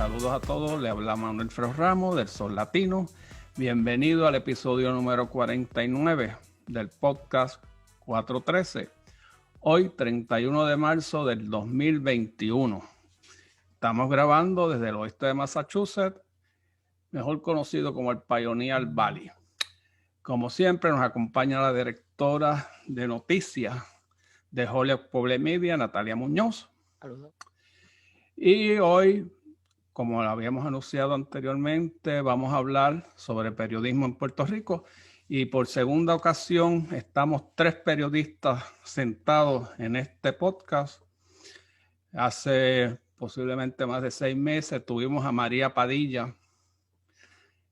Saludos a todos, le habla Manuel Ferro Ramos del Sol Latino. Bienvenido al episodio número 49 del podcast 413. Hoy, 31 de marzo del 2021. Estamos grabando desde el oeste de Massachusetts, mejor conocido como el Pioneer Valley. Como siempre, nos acompaña la directora de noticias de Holyoke Public Media, Natalia Muñoz. Saludos. Y hoy, como lo habíamos anunciado anteriormente, vamos a hablar sobre periodismo en Puerto Rico. Y por segunda ocasión estamos 3 periodistas sentados en este podcast. Hace posiblemente más de 6 meses tuvimos a María Padilla,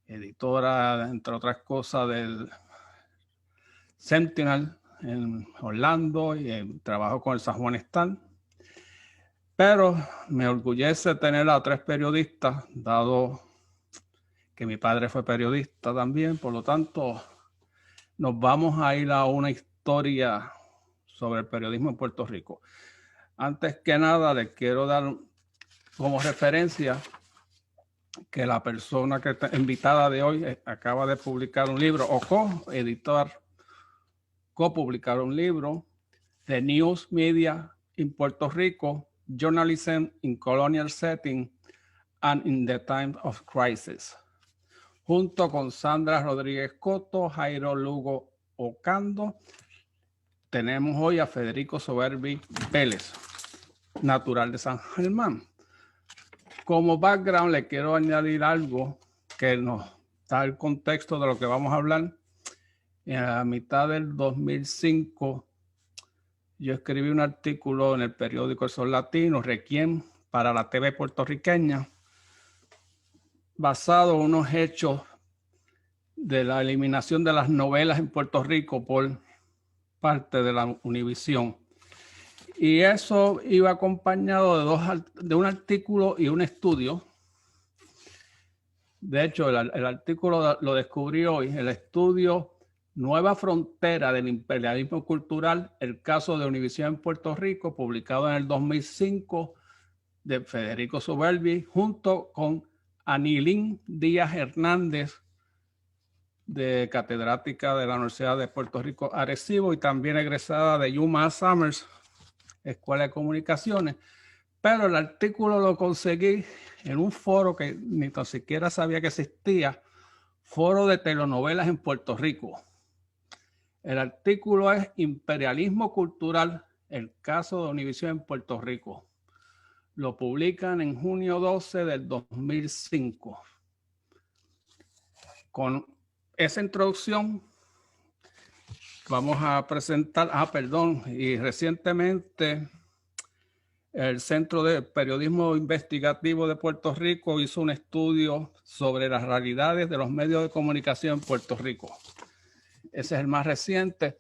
editora, entre otras cosas, del Sentinel en Orlando y trabajo con el San Juan Star. Pero me orgullece tener a 3 periodistas, dado que mi padre fue periodista también. Por lo tanto, nos vamos a ir a una historia sobre el periodismo en Puerto Rico. Antes que nada, les quiero dar como referencia que la persona que está invitada de hoy acaba de publicar un libro, o copublicar un libro, The News Media in Puerto Rico, Journalism in Colonial Setting and in the Time of Crisis, junto con Sandra Rodríguez Coto, Jairo Lugo Ocando. Tenemos hoy a Federico Soberbi Vélez, natural de San Germán. Como background, le quiero añadir algo que nos da el contexto de lo que vamos a hablar. En la mitad del 2005, yo escribí un artículo en el periódico El Sol Latino, Requiem para la TV puertorriqueña, basado en unos hechos de la eliminación de las novelas en Puerto Rico por parte de la Univisión. Y eso iba acompañado de un artículo y un estudio. De hecho, el artículo lo descubrí hoy, el estudio Nueva Frontera del Imperialismo Cultural, el caso de Univisión en Puerto Rico, publicado en el 2005, de Federico Soberbi, junto con Anilín Díaz Hernández, de catedrática de la Universidad de Puerto Rico Arecibo y también egresada de UMass Summers, Escuela de Comunicaciones. Pero el artículo lo conseguí en un foro que ni tan siquiera sabía que existía, Foro de Telenovelas en Puerto Rico. El artículo es Imperialismo Cultural, el caso de Univisión en Puerto Rico. Lo publican en junio 12 del 2005. Con esa introducción vamos a presentar, y recientemente el Centro de Periodismo Investigativo de Puerto Rico hizo un estudio sobre las realidades de los medios de comunicación en Puerto Rico. Ese es el más reciente.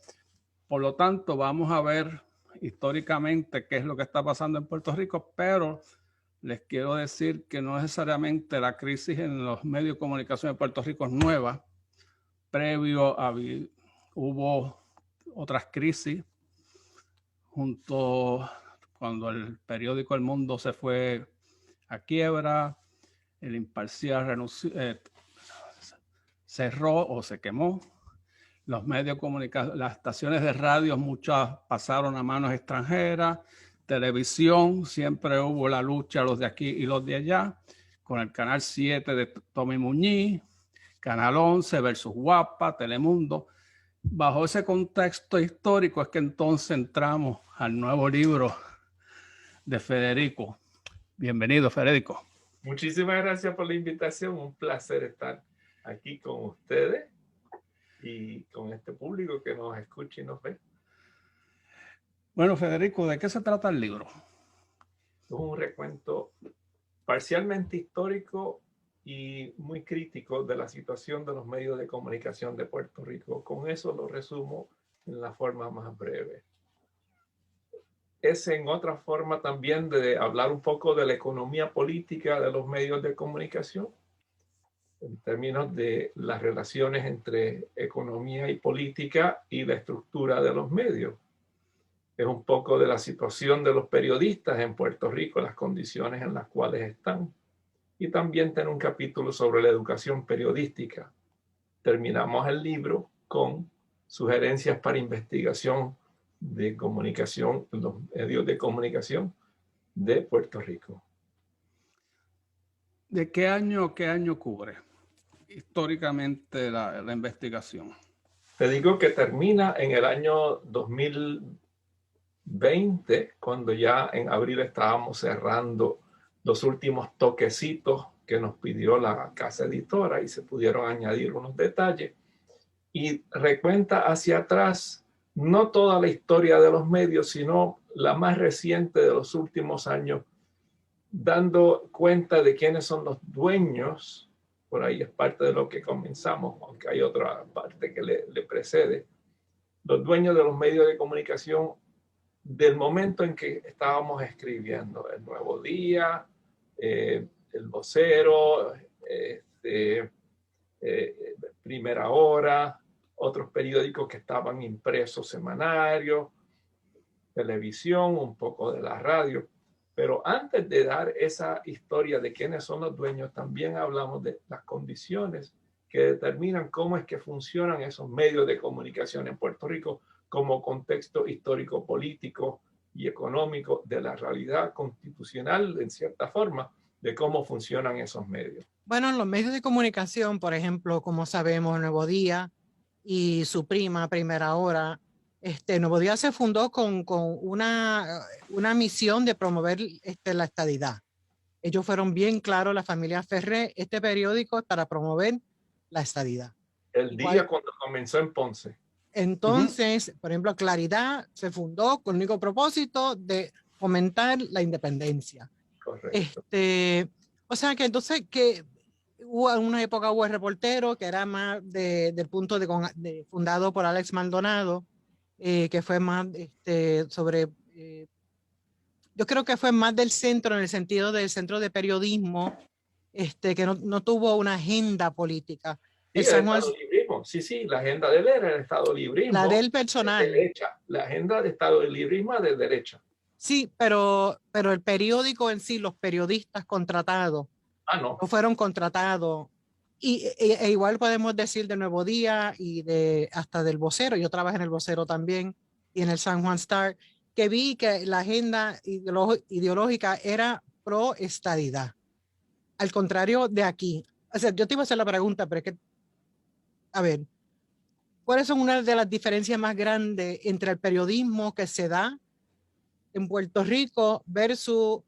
Por lo tanto, vamos a ver históricamente qué es lo que está pasando en Puerto Rico, pero les quiero decir que no necesariamente la crisis en los medios de comunicación de Puerto Rico es nueva. Hubo otras crisis cuando el periódico El Mundo se fue a quiebra, el Imparcial cerró o se quemó. Los medios de comunicación, las estaciones de radio, muchas pasaron a manos extranjeras. Televisión, siempre hubo la lucha, los de aquí y los de allá, con el Canal 7 de Tommy Muñiz, Canal 11 versus Guapa, Telemundo. Bajo ese contexto histórico es que entonces entramos al nuevo libro de Federico. Bienvenido, Federico. Muchísimas gracias por la invitación. Un placer estar aquí con ustedes y con este público que nos escucha y nos ve. Bueno, Federico, ¿de qué se trata el libro? Es un recuento parcialmente histórico y muy crítico de la situación de los medios de comunicación de Puerto Rico. Con eso lo resumo en la forma más breve. Es en otra forma también de hablar un poco de la economía política de los medios de comunicación, en términos de las relaciones entre economía y política y la estructura de los medios. Es un poco de la situación de los periodistas en Puerto Rico, las condiciones en las cuales están. y también tiene un capítulo sobre la educación periodística. Terminamos el libro con sugerencias para investigación de comunicación, los medios de comunicación de Puerto Rico. ¿De qué año cubre históricamente la investigación? Te digo que termina en el año 2020, cuando ya en abril estábamos cerrando los últimos toquecitos que nos pidió la casa editora y se pudieron añadir unos detalles. Y recuenta hacia atrás no toda la historia de los medios, sino la más reciente de los últimos años, dando cuenta de quiénes son los dueños. Por ahí es parte de lo que comenzamos, aunque hay otra parte que le precede. Los dueños de los medios de comunicación del momento en que estábamos escribiendo. El Nuevo Día, el Vocero, Primera Hora, otros periódicos que estaban impresos semanarios, televisión, un poco de la radio. Pero antes de dar esa historia de quiénes son los dueños, también hablamos de las condiciones que determinan cómo es que funcionan esos medios de comunicación en Puerto Rico como contexto histórico, político y económico de la realidad constitucional, en cierta forma, de cómo funcionan esos medios. Bueno, en los medios de comunicación, por ejemplo, como sabemos, Nuevo Día y su prima, Primera Hora, Nuevo Día se fundó con una misión de promover la estadidad. Ellos fueron bien claros, la familia Ferré, este periódico es para promover la estadidad. El día cuando comenzó en Ponce. Entonces, por ejemplo, Claridad se fundó con el único propósito de fomentar la independencia. Correcto. O sea que entonces que hubo en una época hubo el Reportero, que era más del punto fundado por Alex Maldonado, que fue más sobre, yo creo que fue más del centro, en el sentido del centro de periodismo, que no tuvo una agenda política. Sí, el Estado librismo. Sí, la agenda de él era el Estado librismo. La del personal. De derecha. La agenda del Estado librismo de derecha. Sí, pero el periódico en sí, los periodistas contratados, no fueron contratados. E igual podemos decir de Nuevo Día y hasta del Vocero. Yo trabajé en el Vocero también y en el San Juan Star, que vi que la agenda ideológica era pro estadidad. Al contrario de aquí. O sea, yo te iba a hacer la pregunta, pero es que, a ver, ¿cuáles son una de las diferencias más grandes entre el periodismo que se da en Puerto Rico versus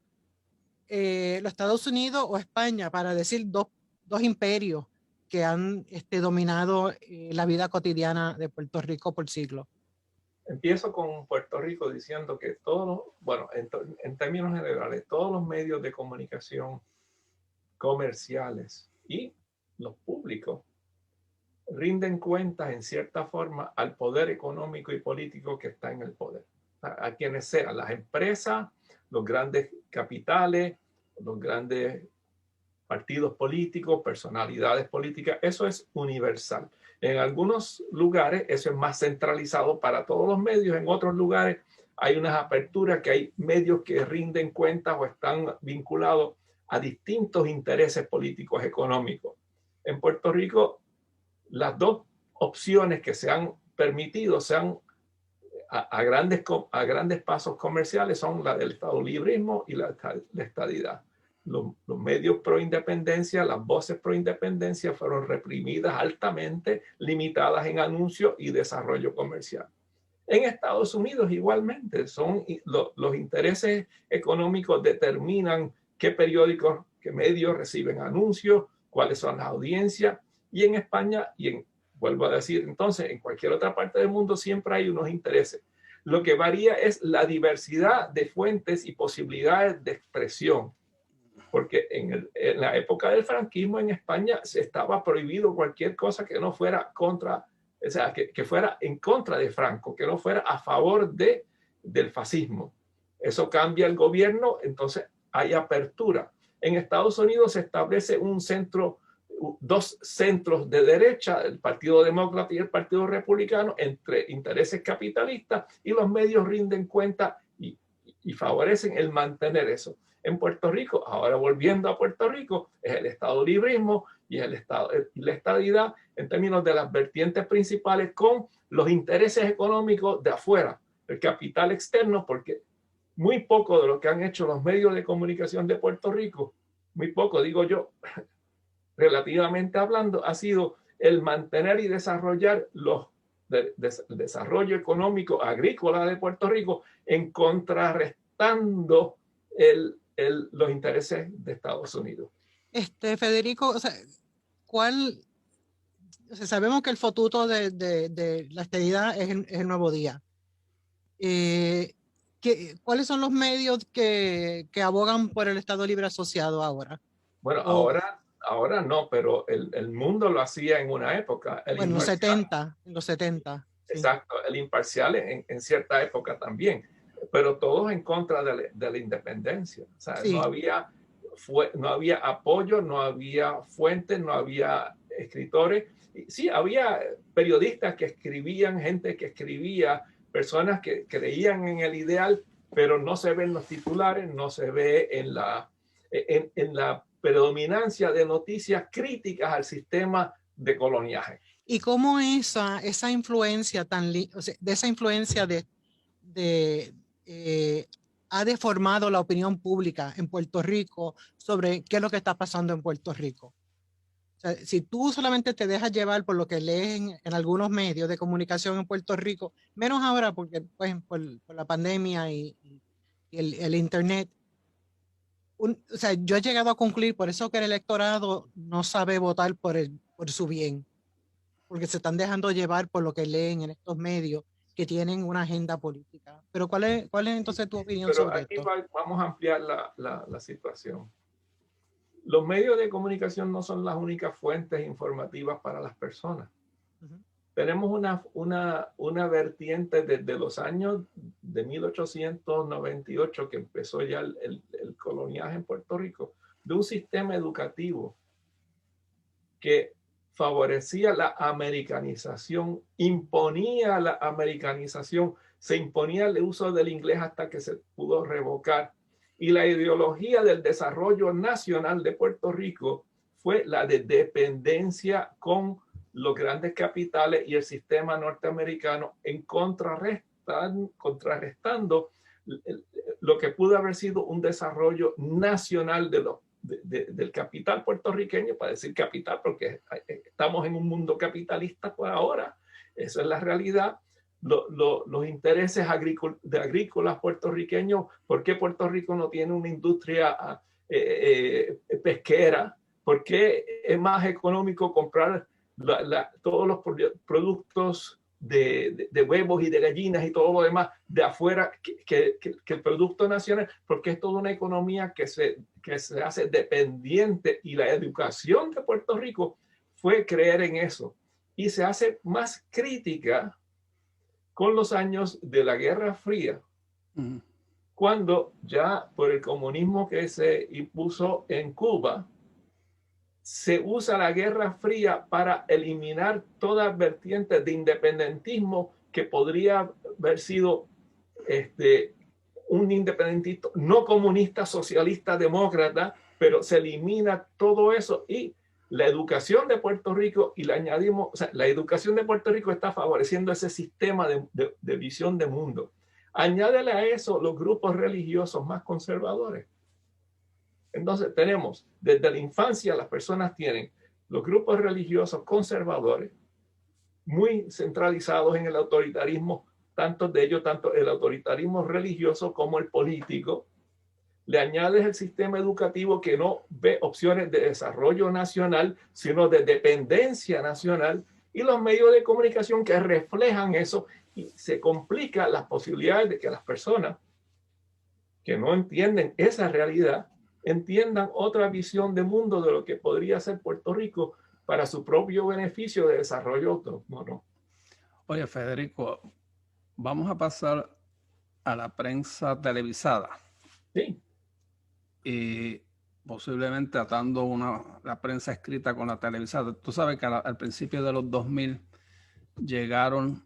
los Estados Unidos o España, para decir dos imperios que han dominado la vida cotidiana de Puerto Rico por siglos? Empiezo con Puerto Rico diciendo que en términos generales, todos los medios de comunicación comerciales y los públicos rinden cuentas en cierta forma al poder económico y político que está en el poder. A quienes sean, las empresas, los grandes capitales, los grandes partidos políticos, personalidades políticas, eso es universal. En algunos lugares eso es más centralizado para todos los medios, en otros lugares hay unas aperturas que hay medios que rinden cuentas o están vinculados a distintos intereses políticos económicos. En Puerto Rico, las dos opciones que se han permitido sean a grandes pasos comerciales son la del Estado librismo y la estadidad. Los medios pro independencia, las voces pro independencia fueron reprimidas altamente, limitadas en anuncios y desarrollo comercial. En Estados Unidos igualmente son los intereses económicos determinan qué periódicos, qué medios reciben anuncios, cuáles son las audiencias, y en España vuelvo a decir, entonces, en cualquier otra parte del mundo siempre hay unos intereses. Lo que varía es la diversidad de fuentes y posibilidades de expresión. Porque en la época del franquismo en España se estaba prohibido cualquier cosa que no fuera contra, o sea, que fuera en contra de Franco, que no fuera a favor del fascismo. Eso cambia el gobierno, entonces hay apertura. En Estados Unidos se establece dos centros de derecha, el Partido Demócrata y el Partido Republicano, entre intereses capitalistas, y los medios rinden cuenta y favorecen el mantener eso. en Puerto Rico, ahora volviendo a Puerto Rico, es el Estado librismo y la estadidad en términos de las vertientes principales con los intereses económicos de afuera, el capital externo, porque muy poco de lo que han hecho los medios de comunicación de Puerto Rico, muy poco, digo yo, relativamente hablando, ha sido el mantener y desarrollar el desarrollo económico agrícola de Puerto Rico en contrarrestando los intereses de Estados Unidos. Federico, o sea, sabemos que el fotuto de la estadidad es el Nuevo Día. ¿Cuáles son los medios que abogan por el Estado Libre Asociado ahora? Bueno, ahora no, pero el mundo lo hacía en una época. En los 70. Exacto, el Imparcial en cierta época también, pero todos en contra de la independencia. O sea, sí. no había apoyo, no había fuentes, no había escritores. Sí, había periodistas que escribían, gente que escribía, personas que creían en el ideal, pero no se ven los titulares, no se ve en la predominancia de noticias críticas al sistema de coloniaje. ¿Y cómo esa influencia de esa influencia ha deformado la opinión pública en Puerto Rico sobre qué es lo que está pasando en Puerto Rico? O sea, si tú solamente te dejas llevar por lo que lees en algunos medios de comunicación en Puerto Rico, menos ahora porque pues, por la pandemia y el internet, o sea, yo he llegado a concluir por eso que el electorado no sabe votar por su bien, porque se están dejando llevar por lo que leen en estos medios que tienen una agenda política. Pero ¿cuál es entonces tu opinión sobre esto? Vamos a ampliar la situación. Los medios de comunicación no son las únicas fuentes informativas para las personas. Tenemos una vertiente desde los años de 1898 que empezó ya el coloniaje en Puerto Rico, de un sistema educativo que favorecía la americanización, imponía la americanización, se imponía el uso del inglés hasta que se pudo revocar. Y la ideología del desarrollo nacional de Puerto Rico fue la de dependencia con los grandes capitales y el sistema norteamericano en contrarrestando lo que pudo haber sido un desarrollo nacional del capital puertorriqueño, para decir capital porque estamos en un mundo capitalista por ahora, esa es la realidad. Los intereses agrícolas puertorriqueños, ¿por qué Puerto Rico no tiene una industria pesquera? ¿Por qué es más económico comprar todos los productos de huevos y de gallinas y todo lo demás de afuera que el producto nacional? Porque es toda una economía que se hace dependiente, y la educación de Puerto Rico fue creer en eso, y se hace más crítica con los años de la Guerra Fría, cuando ya por el comunismo que se impuso en Cuba, se usa la Guerra Fría para eliminar todas vertientes de independentismo que podría haber sido un independentista no comunista, socialista, demócrata, pero se elimina todo eso, y la educación de Puerto Rico, y le añadimos, o sea, la educación de Puerto Rico está favoreciendo ese sistema de visión de mundo. Añádele a eso los grupos religiosos más conservadores. Entonces tenemos, desde la infancia las personas tienen los grupos religiosos conservadores, muy centralizados en el autoritarismo, tanto el autoritarismo religioso como el político. Le añades el sistema educativo que no ve opciones de desarrollo nacional, sino de dependencia nacional, y los medios de comunicación que reflejan eso, y se complican las posibilidades de que las personas que no entienden esa realidad entiendan otra visión de mundo de lo que podría ser Puerto Rico para su propio beneficio de desarrollo autónomo. Oye, Federico, vamos a pasar a la prensa televisada. Sí. Y posiblemente atando la prensa escrita con la televisada. Tú sabes que al principio de los 2000 llegaron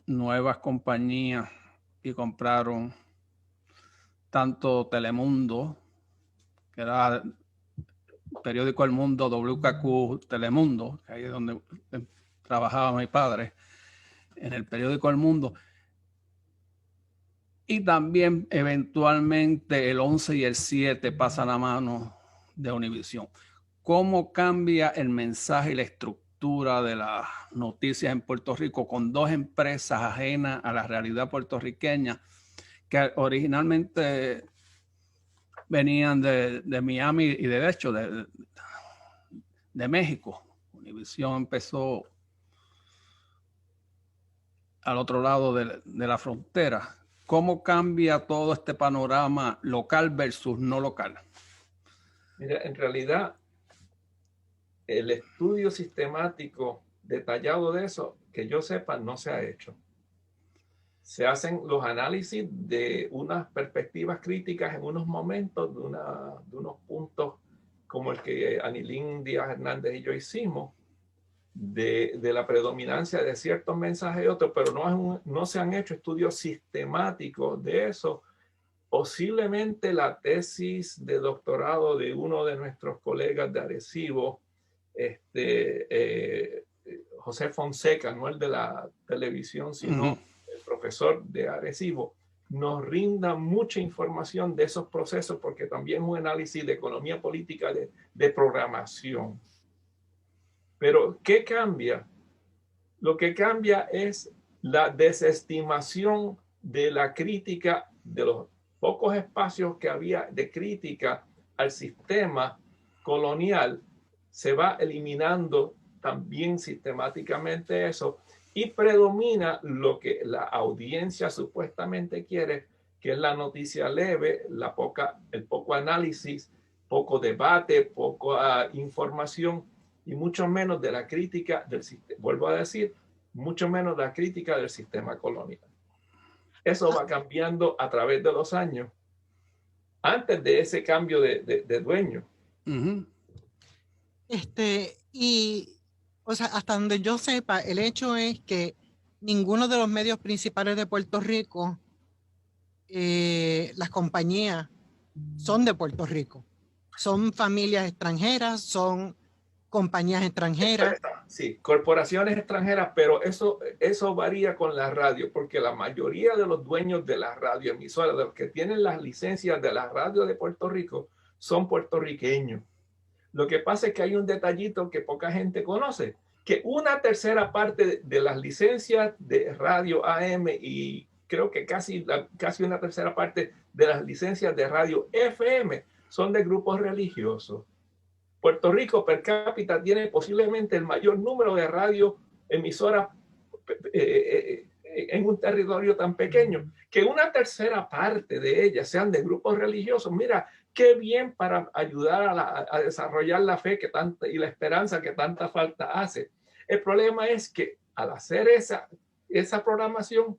nuevas compañías y compraron tanto Telemundo, que era el periódico El Mundo, WKQ Telemundo, que ahí es donde trabajaba mi padre, en el periódico El Mundo, y también eventualmente el 11 y el 7 pasan a mano de Univisión. ¿Cómo cambia el mensaje y la estructura de las noticias en Puerto Rico con dos empresas ajenas a la realidad puertorriqueña que originalmente venían de Miami y de hecho de México? Univisión empezó al otro lado de la frontera. ¿Cómo cambia todo este panorama local versus no local? Mira, en realidad, el estudio sistemático detallado de eso, que yo sepa, no se ha hecho. Se hacen los análisis de unas perspectivas críticas en unos momentos, de unos puntos como el que Anilín Díaz Hernández y yo hicimos, de la predominancia de ciertos mensajes y otros, pero no se han hecho estudios sistemáticos de eso. Posiblemente la tesis de doctorado de uno de nuestros colegas de Arecibo, José Fonseca, no el de la televisión, sino el profesor de Arecibo, nos rinda mucha información de esos procesos, porque también es un análisis de economía política de programación. Pero, ¿qué cambia? Lo que cambia es la desestimación de la crítica, de los pocos espacios que había de crítica al sistema colonial. Se va eliminando también sistemáticamente eso y predomina lo que la audiencia supuestamente quiere, que es la noticia leve, el poco análisis, poco debate, poca información, y mucho menos de la crítica del sistema. Vuelvo a decir, mucho menos de la crítica del sistema colonial. Eso va cambiando a través de los años, antes de ese cambio de dueño. Y, o sea, hasta donde yo sepa, el hecho es que ninguno de los medios principales de Puerto Rico, las compañías, son de Puerto Rico. Son familias extranjeras, son compañías extranjeras. Sí, corporaciones extranjeras, pero eso varía con la radio, porque la mayoría de los dueños de la radioemisora, de los que tienen las licencias de la radio de Puerto Rico, son puertorriqueños. Lo que pasa es que hay un detallito que poca gente conoce, que una tercera parte de las licencias de radio AM y creo que casi una tercera parte de las licencias de radio FM son de grupos religiosos. Puerto Rico per cápita tiene posiblemente el mayor número de radioemisoras en un territorio tan pequeño, que una tercera parte de ellas sean de grupos religiosos. Mira, qué bien para ayudar a desarrollar la fe y la esperanza que tanta falta hace. El problema es que al hacer esa programación,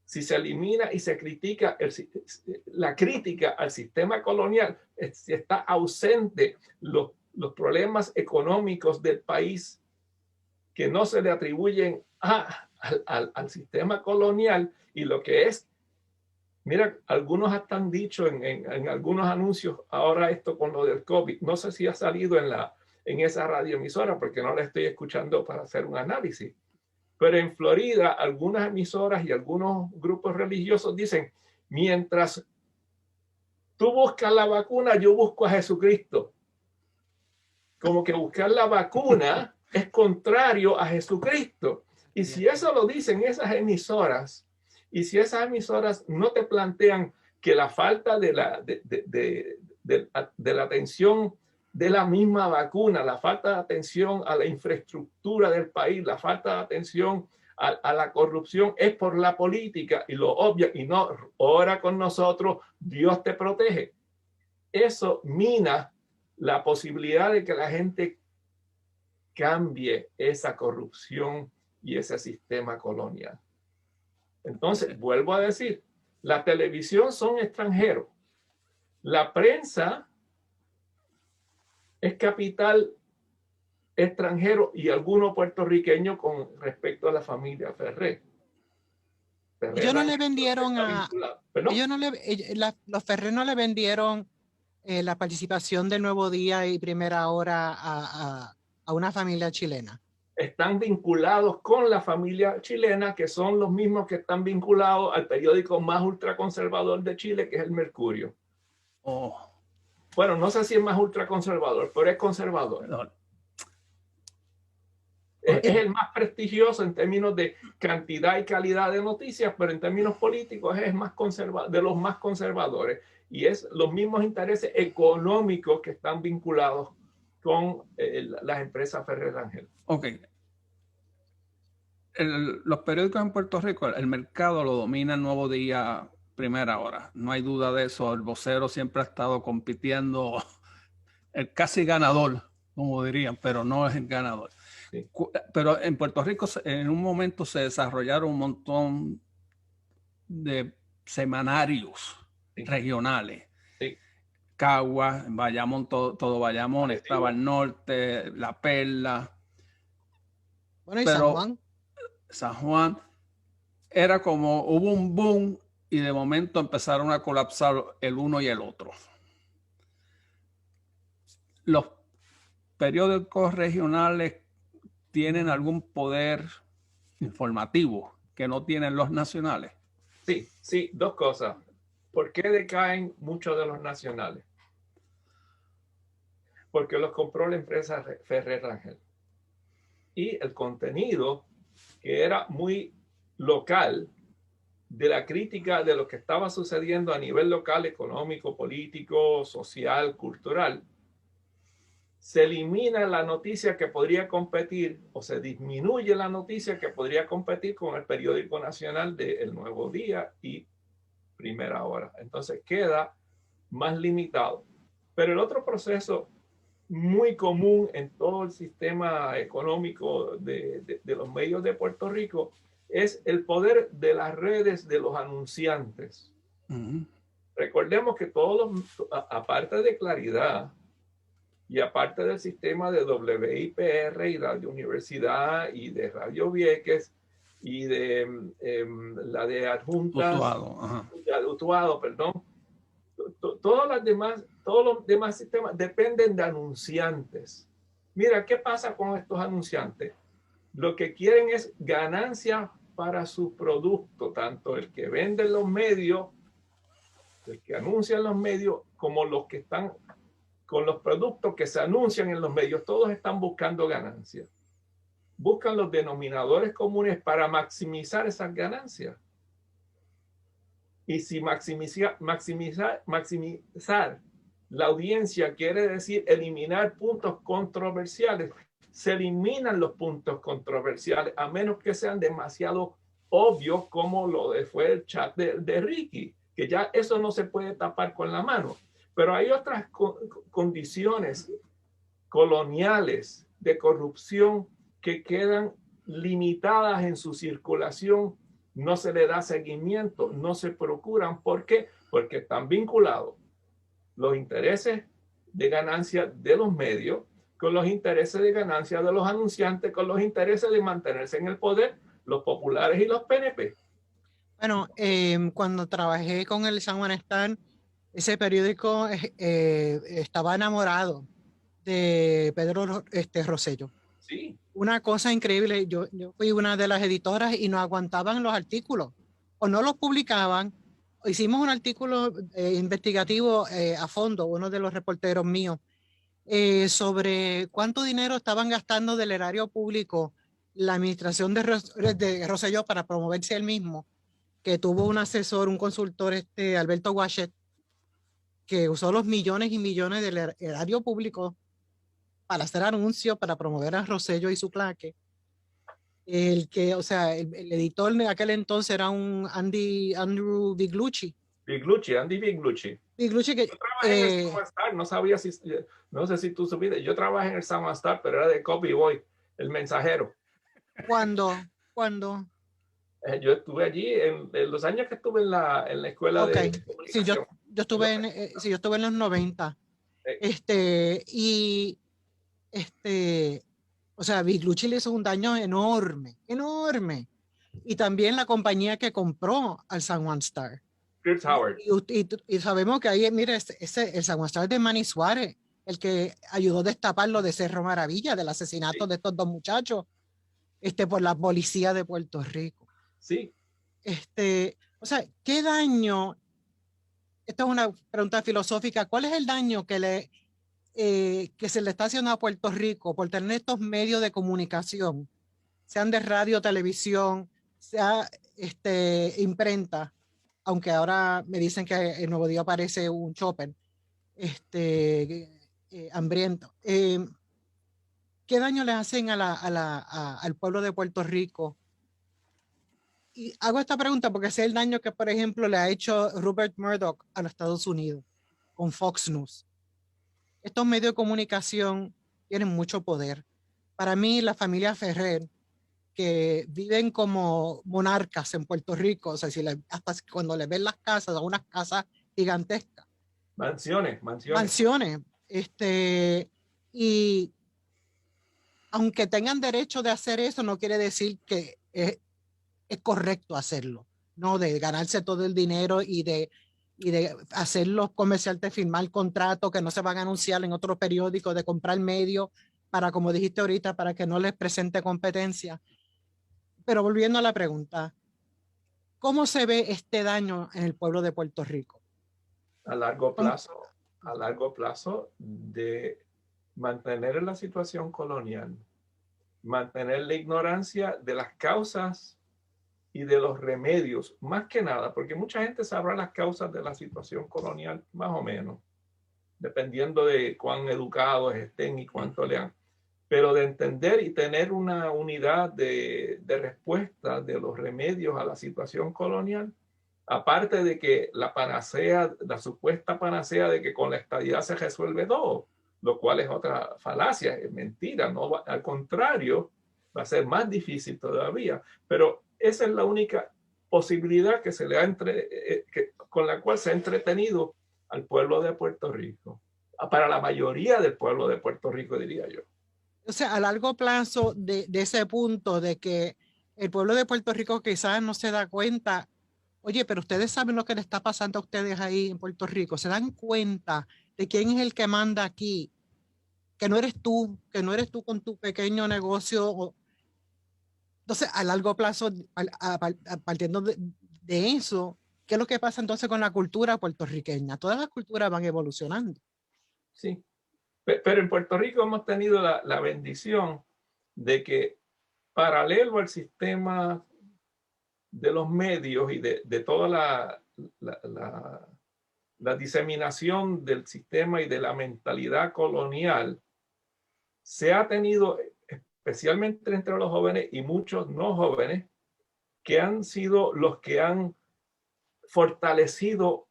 si se elimina y se critica la crítica al sistema colonial, si está ausente los problemas económicos del país que no se le atribuyen al sistema colonial, y lo que es, mira, algunos hasta han dicho en algunos anuncios, ahora esto con lo del COVID, no sé si ha salido en esa radioemisora porque no la estoy escuchando para hacer un análisis, pero en Florida algunas emisoras y algunos grupos religiosos dicen, mientras tú buscas la vacuna, yo busco a Jesucristo. Como que buscar la vacuna es contrario a Jesucristo. Y si eso lo dicen esas emisoras, y si esas emisoras no te plantean que la falta de la atención de la misma vacuna, la falta de atención a la infraestructura del país, la falta de atención a la corrupción es por la política, y lo obvio, y no, ora con nosotros, Dios te protege. Eso mina la posibilidad de que la gente cambie esa corrupción y ese sistema colonial. Entonces, vuelvo a decir, la televisión son extranjeros. La prensa es capital extranjero y alguno puertorriqueño con respecto a la familia Ferré. Ellos no le vendieron los Ferrer no le vendieron la participación del Nuevo Día y Primera Hora a una familia chilena. Están vinculados con la familia chilena, que son los mismos que están vinculados al periódico más ultraconservador de Chile, que es el Mercurio. Oh. Bueno, no sé si es más ultraconservador, pero es conservador. No. Es el más prestigioso en términos de cantidad y calidad de noticias, pero en términos políticos es más de los más conservadores. Y es los mismos intereses económicos que están vinculados con las empresas Ferrer Rangel. Ok. Los periódicos en Puerto Rico, el mercado lo domina el Nuevo Día, Primera Hora. No hay duda de eso. El vocero siempre ha estado compitiendo, el casi ganador, como dirían, pero no es el ganador. Sí. Pero en Puerto Rico en un momento se desarrollaron un montón de semanarios regionales. Sí. Cagua, Bayamón, todo Bayamón, estaba al norte, La Perla. Bueno, y San Juan. San Juan era como hubo un boom y de momento empezaron a colapsar el uno y el otro. Los periódicos regionales tienen algún poder informativo que no tienen los nacionales. Sí, dos cosas. ¿Por qué decaen muchos de los nacionales? Porque los compró la empresa Ferrer Rangel. Y el contenido, que era muy local, de la crítica de lo que estaba sucediendo a nivel local, económico, político, social, cultural, se elimina la noticia que podría competir o se disminuye la noticia que podría competir con el periódico nacional de El Nuevo Día y Primera Hora. Entonces queda más limitado. Pero el otro proceso muy común en todo el sistema económico de los medios de Puerto Rico es el poder de las redes de los anunciantes. Uh-huh. Recordemos que aparte de Claridad y aparte del sistema de WIPR y Radio Universidad y de Radio Vieques y de la de Adjuntas, Utuado, perdón, todos los demás sistemas dependen de anunciantes. Mira, ¿qué pasa con estos anunciantes? Lo que quieren es ganancia para su producto, tanto el que vende en los medios, el que anuncia en los medios, como los que están con los productos que se anuncian en los medios. Todos están buscando ganancias. Buscan los denominadores comunes para maximizar esas ganancias. Y si maximizar la audiencia quiere decir eliminar puntos controversiales, se eliminan los puntos controversiales, a menos que sean demasiado obvios, como fue el chat de Ricky, que ya eso no se puede tapar con la mano. Pero hay otras condiciones coloniales de corrupción que quedan limitadas en su circulación. No se le da seguimiento, no se procuran. ¿Por qué? Porque están vinculados los intereses de ganancia de los medios con los intereses de ganancia de los anunciantes, con los intereses de mantenerse en el poder, los populares y los PNP. Bueno, cuando trabajé con el San Juan Star, ese periódico estaba enamorado de Pedro Rosselló. Sí. Una cosa increíble, yo fui una de las editoras y no aguantaban los artículos, o no los publicaban. Hicimos un artículo investigativo a fondo, uno de los reporteros míos, sobre cuánto dinero estaban gastando del erario público la administración de Rosselló para promoverse él mismo, que tuvo un asesor, un consultor, Alberto Guachet, que usó los millones y millones del erario público para hacer anuncios, para promover a Rosselló y su claque. El editor de aquel entonces era un Andrew Biglucci. Andy Biglucci. Biglucci que... Yo trabajé en el San Juan Star, no sé si tú supiste, yo trabajé en el San Juan Star, pero era de Copy Boy, el mensajero. ¿Cuándo? Yo estuve allí en los años que estuve en la escuela de comunicación. Sí, yo estuve en los 90. O sea, Biglucci le hizo un daño enorme. y también la compañía que compró al San Juan Star. Chris Howard. Y sabemos que ahí, mire, el San Juan Star de Manny Suárez, el que ayudó a destapar lo de Cerro Maravilla, del asesinato de estos dos muchachos, por la policía de Puerto Rico. Sí. O sea, ¿qué daño? Esta es una pregunta filosófica. ¿Cuál es el daño que se le está haciendo a Puerto Rico por tener estos medios de comunicación, sean de radio, televisión, sea imprenta? Aunque ahora me dicen que el Nuevo Día parece un chopper hambriento. ¿Qué daño le hacen al pueblo de Puerto Rico? Y hago esta pregunta porque sé el daño que, por ejemplo, le ha hecho Rupert Murdoch a los Estados Unidos con Fox News. Estos medios de comunicación tienen mucho poder. Para mí, la familia Ferrer, que viven como monarcas en Puerto Rico, o sea, hasta cuando les ven las casas, son unas casas gigantescas. Mansiones. Y aunque tengan derecho de hacer eso, no quiere decir que es correcto hacerlo, ¿no? De ganarse todo el dinero y de hacer los comerciantes firmar contratos que no se van a anunciar en otros periódicos, de comprar medios para, como dijiste ahorita, para que no les presente competencia. Pero volviendo a la pregunta, ¿cómo se ve este daño en el pueblo de Puerto Rico? A largo plazo de mantener la situación colonial, mantener la ignorancia de las causas y de los remedios, más que nada, porque mucha gente sabrá las causas de la situación colonial, más o menos, dependiendo de cuán educados estén y cuánto lean. Pero de entender y tener una unidad de respuesta de los remedios a la situación colonial, aparte de que la panacea, la supuesta panacea de que con la estadidad se resuelve todo, lo cual es otra falacia, es mentira, no, al contrario, va a ser más difícil todavía, pero esa es la única posibilidad que se le ha con la cual se ha entretenido al pueblo de Puerto Rico, para la mayoría del pueblo de Puerto Rico, diría yo. O sea, a largo plazo de ese punto de que el pueblo de Puerto Rico quizás no se da cuenta, oye, pero ustedes saben lo que le está pasando a ustedes ahí en Puerto Rico, se dan cuenta de quién es el que manda aquí, que no eres tú con tu pequeño negocio. Entonces, a largo plazo, partiendo de eso, ¿qué es lo que pasa entonces con la cultura puertorriqueña? Todas las culturas van evolucionando. Sí, pero en Puerto Rico hemos tenido la bendición de que, paralelo al sistema de los medios y de toda la diseminación del sistema y de la mentalidad colonial, se ha tenido, especialmente entre los jóvenes y muchos no jóvenes, que han sido los que han fortalecido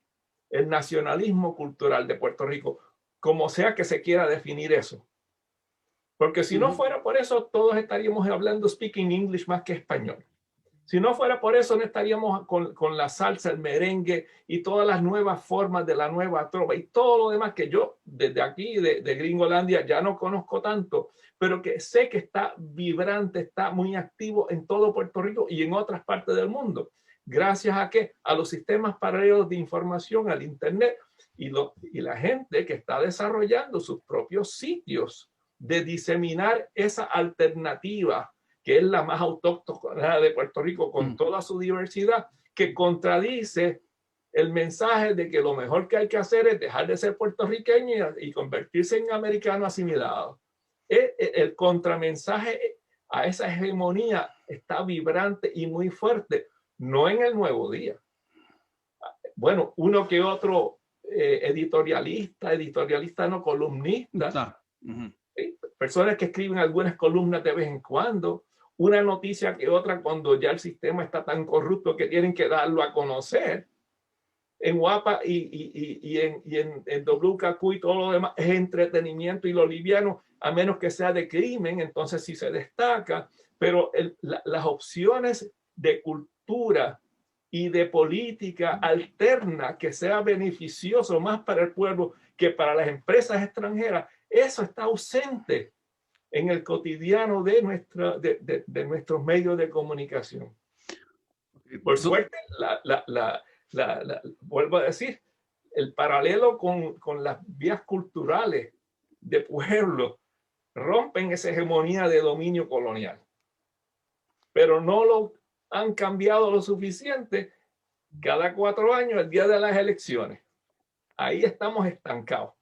el nacionalismo cultural de Puerto Rico, como sea que se quiera definir eso. Porque si no fuera por eso, todos estaríamos hablando speaking English más que español. Si no fuera por eso, no estaríamos con la salsa, el merengue y todas las nuevas formas de la nueva trova y todo lo demás que yo desde aquí, de Gringolandia, ya no conozco tanto, pero que sé que está vibrante, está muy activo en todo Puerto Rico y en otras partes del mundo. Gracias a ¿qué? A los sistemas paralelos de información, al Internet y la gente que está desarrollando sus propios sitios de diseminar esa alternativa que es la más autóctona de Puerto Rico con toda su diversidad, que contradice el mensaje de que lo mejor que hay que hacer es dejar de ser puertorriqueño y convertirse en americano asimilado. El contramensaje a esa hegemonía está vibrante y muy fuerte, no en el Nuevo Día. Bueno, uno que otro editorialista no columnista, personas que escriben algunas columnas de vez en cuando, una noticia que otra cuando ya el sistema está tan corrupto que tienen que darlo a conocer. En Guapa y en WKQ y todo lo demás es entretenimiento y lo liviano, a menos que sea de crimen, entonces sí se destaca, pero las opciones de cultura y de política alterna que sea beneficioso más para el pueblo que para las empresas extranjeras, eso está ausente en el cotidiano de nuestros medios de comunicación. Por suerte, vuelvo a decir, el paralelo con las vías culturales de pueblo rompen esa hegemonía de dominio colonial, pero no lo han cambiado lo suficiente. Cada 4 años, el día de las elecciones, ahí estamos estancados.